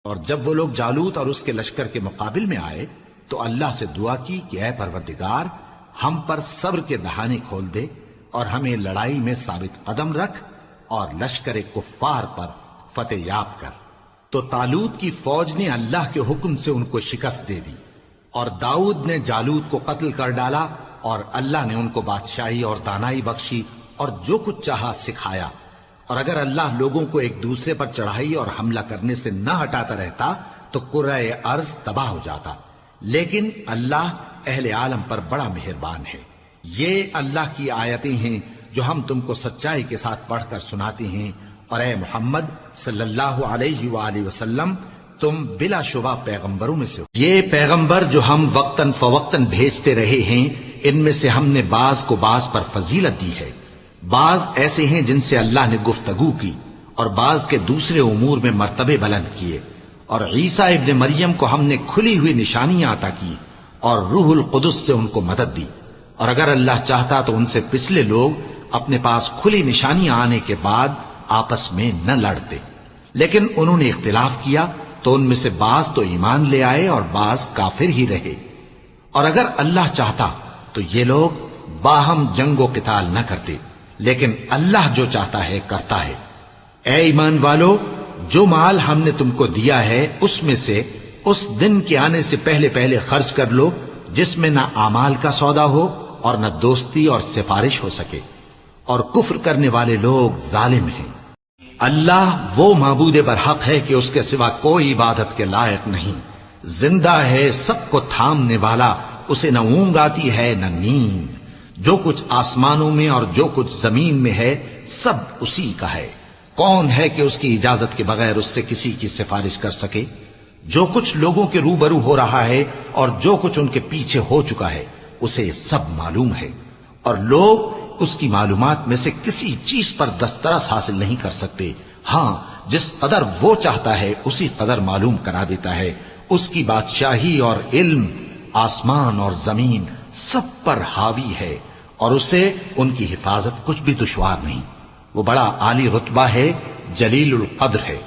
اور جب وہ لوگ جالوت اور اس کے لشکر کے مقابل میں آئے تو اللہ سے دعا کی کہ اے پروردگار، ہم پر صبر کے دہانے کھول دے اور ہمیں لڑائی میں ثابت قدم رکھ اور لشکر کفار پر فتح یاب کر۔ تو طالوت کی فوج نے اللہ کے حکم سے ان کو شکست دے دی، اور داؤد نے جالوت کو قتل کر ڈالا، اور اللہ نے ان کو بادشاہی اور دانائی بخشی اور جو کچھ چاہا سکھایا۔ اور اگر اللہ لوگوں کو ایک دوسرے پر چڑھائی اور حملہ کرنے سے نہ ہٹاتا رہتا تو کرۂ ارض تباہ ہو جاتا، لیکن اللہ اہل عالم پر بڑا مہربان ہے۔ یہ اللہ کی آیتیں ہیں جو ہم تم کو سچائی کے ساتھ پڑھ کر سناتے ہیں، اور اے محمد صلی اللہ علیہ وآلہ وسلم، تم بلا شبہ پیغمبروں میں سے ہو۔ یہ پیغمبر جو ہم وقتاً فوقتاً بھیجتے رہے ہیں، ان میں سے ہم نے بعض کو بعض پر فضیلت دی ہے۔ بعض ایسے ہیں جن سے اللہ نے گفتگو کی، اور بعض کے دوسرے امور میں مرتبے بلند کیے۔ اور عیسیٰ ابن مریم کو ہم نے کھلی ہوئی نشانیاں عطا کی اور روح القدس سے ان کو مدد دی، اور اگر اللہ چاہتا تو ان سے پچھلے لوگ اپنے پاس کھلی نشانیاں آنے کے بعد آپس میں نہ لڑتے، لیکن انہوں نے اختلاف کیا تو ان میں سے بعض تو ایمان لے آئے اور بعض کافر ہی رہے۔ اور اگر اللہ چاہتا تو یہ لوگ باہم جنگ و قتال نہ کرتے، لیکن اللہ جو چاہتا ہے کرتا ہے۔ اے ایمان والو، جو مال ہم نے تم کو دیا ہے اس میں سے اس دن کے آنے سے پہلے پہلے خرچ کر لو جس میں نہ اعمال کا سودا ہو اور نہ دوستی اور سفارش ہو سکے، اور کفر کرنے والے لوگ ظالم ہیں۔ اللہ وہ معبود برحق ہے کہ اس کے سوا کوئی عبادت کے لائق نہیں، زندہ ہے، سب کو تھامنے والا، اسے نہ اونگ آتی ہے نہ نیند۔ جو کچھ آسمانوں میں اور جو کچھ زمین میں ہے سب اسی کا ہے۔ کون ہے کہ اس کی اجازت کے بغیر اس سے کسی کی سفارش کر سکے؟ جو کچھ لوگوں کے روبرو ہو رہا ہے اور جو کچھ ان کے پیچھے ہو چکا ہے اسے سب معلوم ہے، اور لوگ اس کی معلومات میں سے کسی چیز پر دسترس حاصل نہیں کر سکتے۔ ہاں، جس قدر وہ چاہتا ہے اسی قدر معلوم کرا دیتا ہے۔ اس کی بادشاہی اور علم آسمان اور زمین سب پر حاوی ہے، اور اسے ان کی حفاظت کچھ بھی دشوار نہیں۔ وہ بڑا عالی رتبہ ہے، جلیل القدر ہے۔